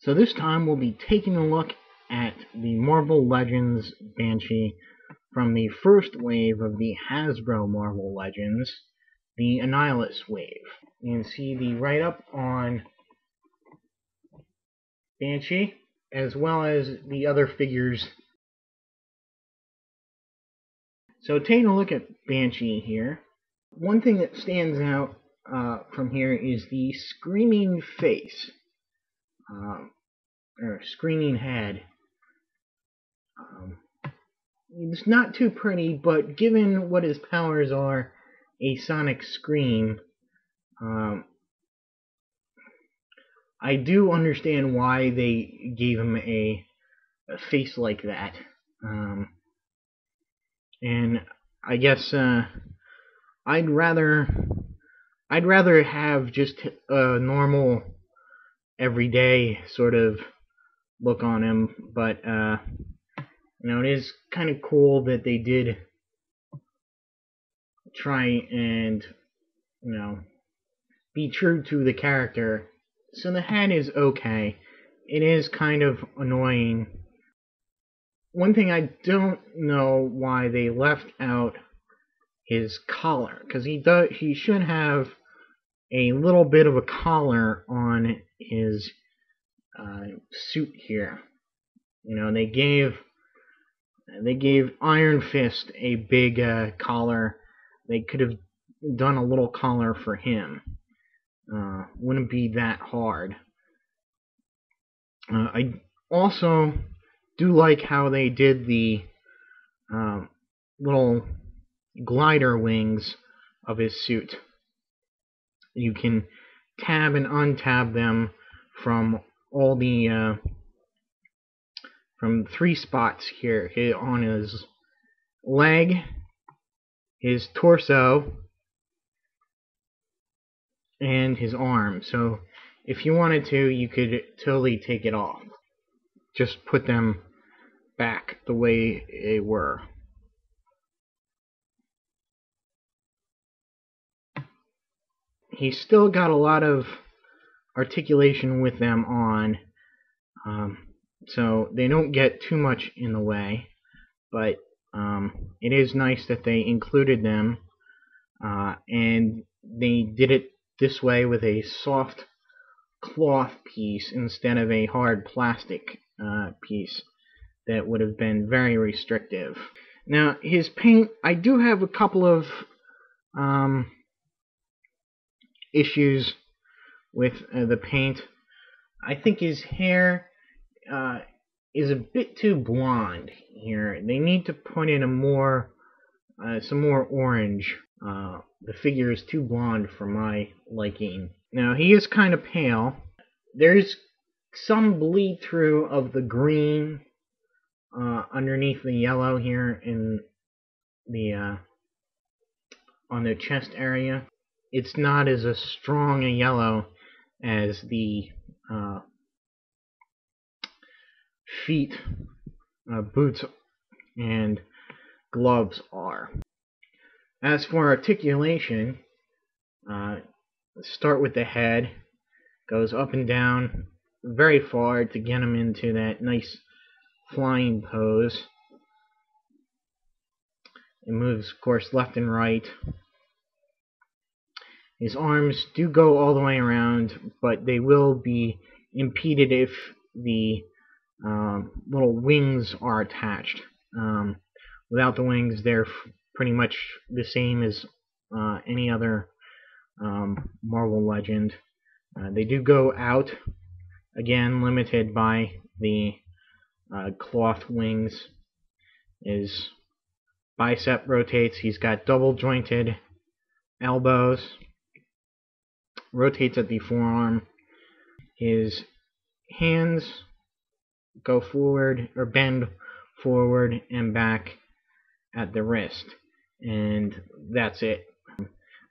So this time we'll be taking a look at the Marvel Legends Banshee from the first wave of the Hasbro Marvel Legends, the Annihilus wave. You can see the write-up on Banshee, as well as the other figures. So taking a look at Banshee here, one thing that stands out from here is the screaming face, or screaming head. It's not too pretty, but given what his powers are, a sonic scream, I do understand why they gave him a face like that. And I guess I'd rather have just a normal, everyday sort of look on him, but it is kind of cool that they did try and be true to the character. So the head is okay. It is kind of annoying. One thing I don't know why they left out his collar, because he should have a little bit of a collar on his suit here. They gave Iron Fist a big collar. They could have done a little collar for him. Wouldn't be that hard. I also do like how they did the little glider wings of his suit. You can tab and untab them from all the from 3 spots here on his leg, his torso, and his arm. So if you wanted to, you could totally take it off. Just put them back the way they were. He's still got a lot of articulation with them on, so they don't get too much in the way, but it is nice that they included them, and they did it this way with a soft cloth piece instead of a hard plastic piece that would have been very restrictive. Now his paint, I do have a couple of issues with the paint. I think his hair is a bit too blonde here. They need to put in some more orange. The figure is too blonde for my liking. Now he is kind of pale. There's some bleed through of the green underneath the yellow here in the on the chest area. It's not as a strong a yellow as the feet, boots, and gloves are. As for articulation, start with the head, goes up and down very far to get him into that nice flying pose. It moves, of course, left and right. His arms do go all the way around, but they will be impeded if the little wings are attached. Without the wings, they're pretty much the same as any other Marvel Legend. They do go out, again limited by the cloth wings. His bicep rotates. He's got double jointed elbows. Rotates at the forearm. His hands go forward or bend forward and back at the wrist, and that's it.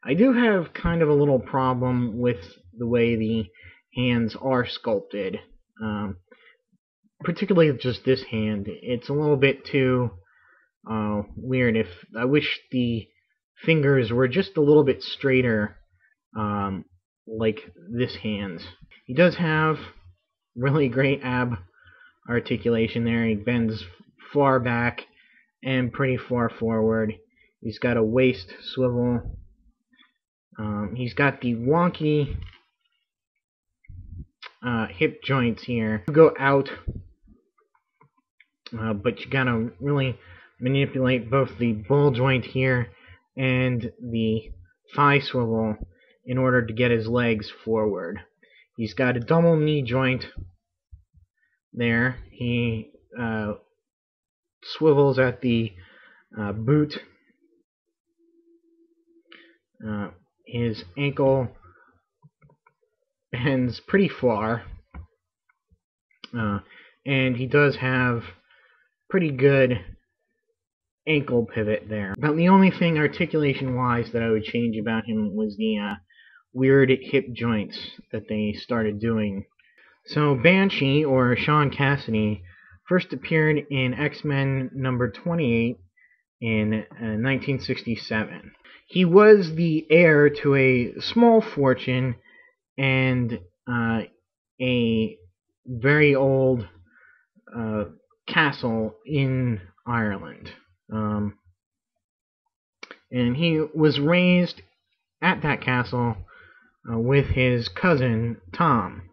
I do have kind of a little problem with the way the hands are sculpted, particularly just this hand. It's a little bit too weird. I wish the fingers were just a little bit straighter, like this hand. He does have really great ab articulation there. He bends far back and pretty far forward. He's got a waist swivel. He's got the wonky hip joints here. You go out, but you gotta really manipulate both the ball joint here and the thigh swivel in order to get his legs forward. He's got a double knee joint there. He swivels at the boot. His ankle bends pretty far, and he does have pretty good ankle pivot there. About the only thing articulation-wise that I would change about him was the weird hip joints that they started doing. So Banshee, or Sean Cassidy, first appeared in X-Men number 28 in 1967. He was the heir to a small fortune and a very old castle in Ireland. And he was raised at that castle with his cousin Tom.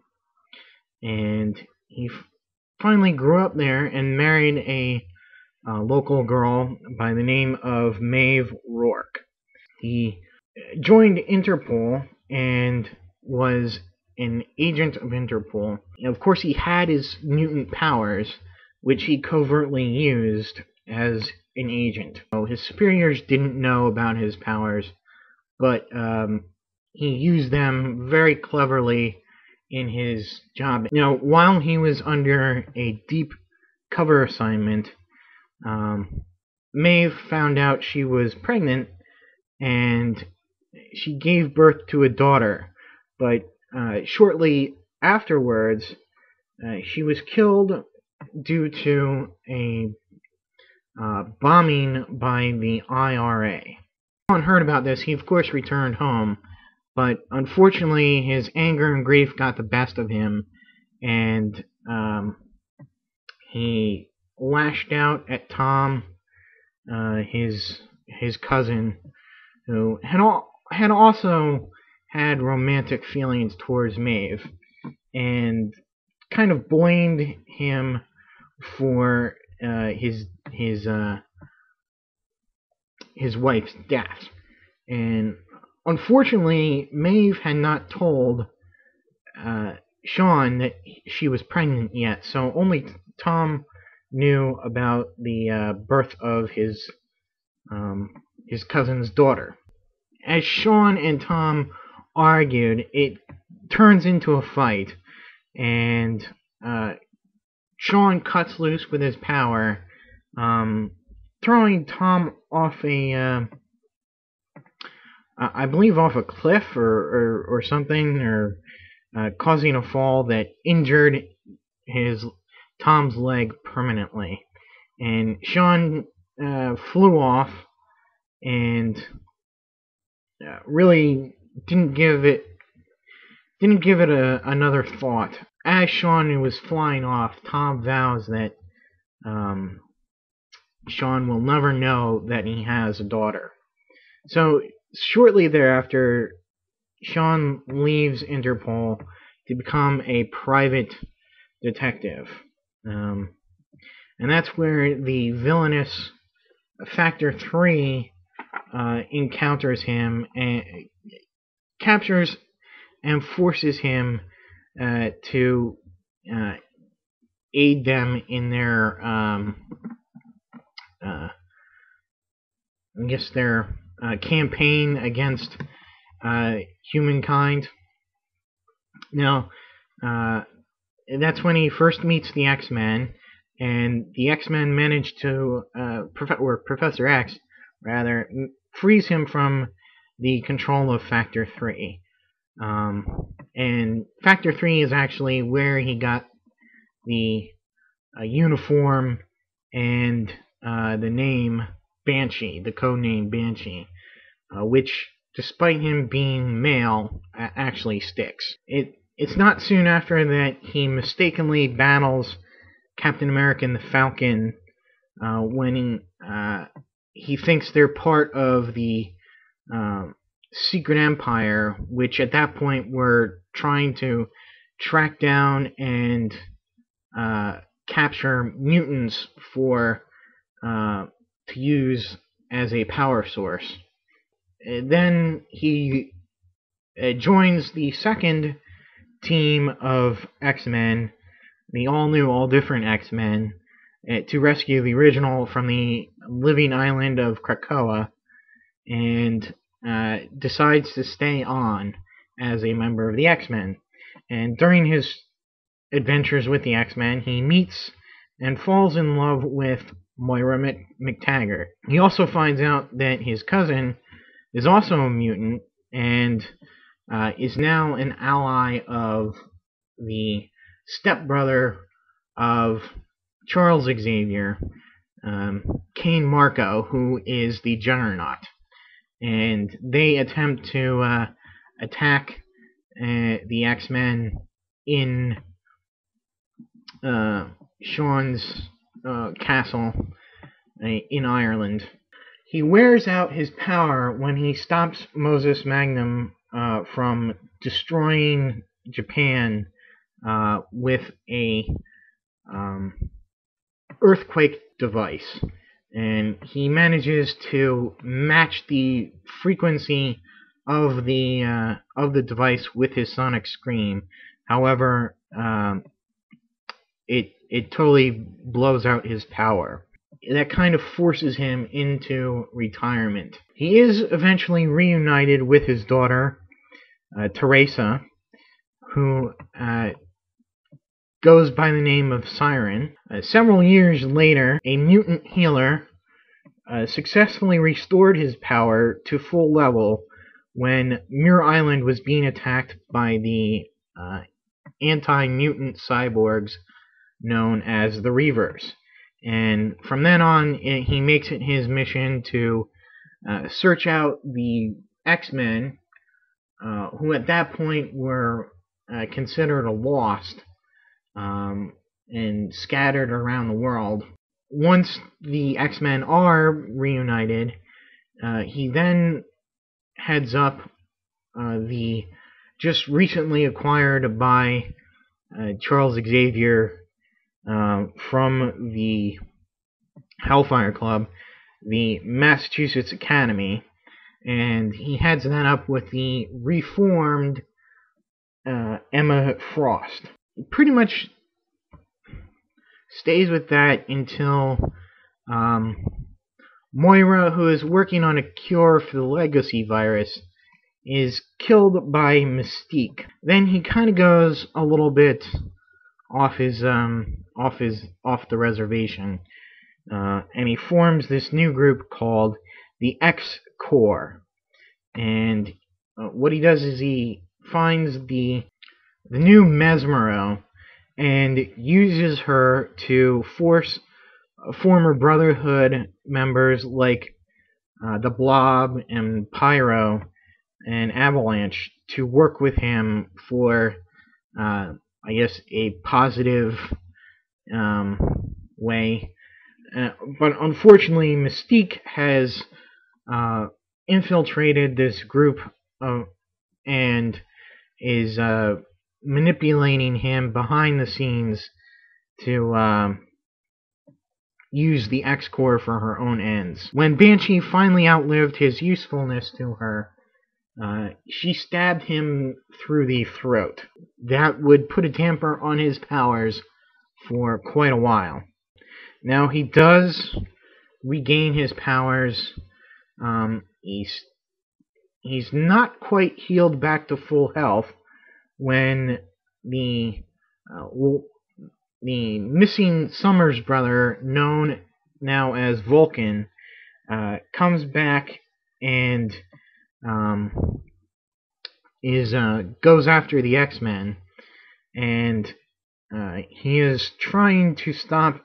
And he finally grew up there and married a local girl by the name of Maeve Rourke. He joined Interpol and was an agent of Interpol. And of course, he had his mutant powers, which he covertly used as an agent. So his superiors didn't know about his powers, but he used them very cleverly in his job. Now, while he was under a deep cover assignment, Maeve found out she was pregnant, and she gave birth to a daughter. But shortly afterwards, she was killed due to a bombing by the IRA. When he heard about this, he of course returned home, but unfortunately his anger and grief got the best of him, and he lashed out at Tom, his cousin, who had also had romantic feelings towards Maeve, and kind of blamed him for his wife's death. And unfortunately, Maeve had not told Sean that she was pregnant yet, so only Tom knew about the birth of his cousin's daughter. As Sean and Tom argued, it turns into a fight, and Sean cuts loose with his power, throwing Tom off I believe off a cliff or something, or causing a fall that injured Tom's leg permanently. And Sean flew off and really didn't give it another thought. As Sean was flying off, Tom vows that Sean will never know that he has a daughter. So shortly thereafter, Sean leaves Interpol to become a private detective. And that's where the villainous Factor 3 encounters him and captures and forces him to aid them in their campaign against humankind. Now, that's when he first meets the X-Men, and the X-Men manage to, Professor X, rather, frees him from the control of Factor 3. And Factor 3 is actually where he got the uniform and the name Banshee, the codename Banshee, which, despite him being male, actually sticks. It's not soon after that he mistakenly battles Captain America and the Falcon when he thinks they're part of the Secret Empire, which at that point were trying to track down and capture mutants for to use as a power source. Then he joins the second team of X-Men, the all-new, all-different X-Men, to rescue the original from the living island of Krakoa, and decides to stay on as a member of the X-Men. And during his adventures with the X-Men, he meets and falls in love with Moira McTaggart. He also finds out that his cousin is also a mutant and is now an ally of the stepbrother of Charles Xavier, Kane Marco, who is the Juggernaut. And they attempt to attack the X-Men in Sean's castle in Ireland. He wears out his power when he stops Moses Magnum from destroying Japan with a earthquake device, and he manages to match the frequency of the device with his sonic scream. However, it totally blows out his power. That kind of forces him into retirement. He is eventually reunited with his daughter, Teresa, who goes by the name of Siren. Several years later, a mutant healer successfully restored his power to full level when Muir Island was being attacked by the anti-mutant cyborgs known as the Reavers. And from then on, he makes it his mission to search out the X-Men, who at that point were considered a lost and scattered around the world. Once the X-Men are reunited, he then heads up the just recently acquired by Charles Xavier from the Hellfire Club, the Massachusetts Academy, and he heads that up with the reformed Emma Frost. He pretty much stays with that until Moira, who is working on a cure for the legacy virus, is killed by Mystique. Then he kind of goes a little bit off the reservation, and he forms this new group called the X-Corps. And what he does is he finds the new Mesmero and uses her to force former Brotherhood members like the Blob and Pyro and Avalanche to work with him for, I guess, a positive way. But unfortunately, Mystique has infiltrated this group and is manipulating him behind the scenes to use the X-Corps for her own ends. When Banshee finally outlived his usefulness to her, she stabbed him through the throat. That would put a damper on his powers for quite a while. Now he does regain his powers. He's not quite healed back to full health when the missing Summers brother, known now as Vulcan, comes back and goes after the X-Men, and he is trying to stop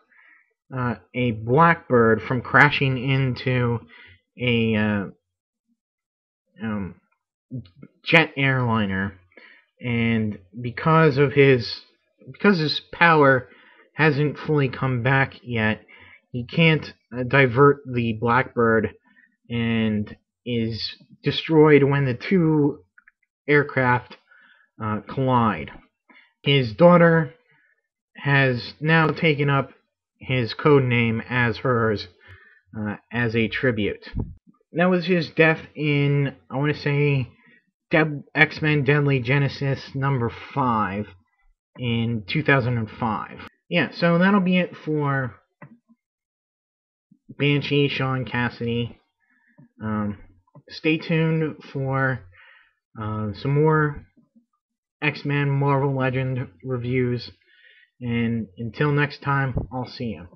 a Blackbird from crashing into a jet airliner, and because his power hasn't fully come back yet, he can't divert the Blackbird and is destroyed when the two aircraft collide. His daughter has now taken up his code name as hers as a tribute. That was his death in, I want to say, X-Men Deadly Genesis number 5 in 2005. Yeah, so that'll be it for Banshee, Sean Cassidy. Stay tuned for some more X-Men Marvel Legend reviews. And until next time, I'll see you.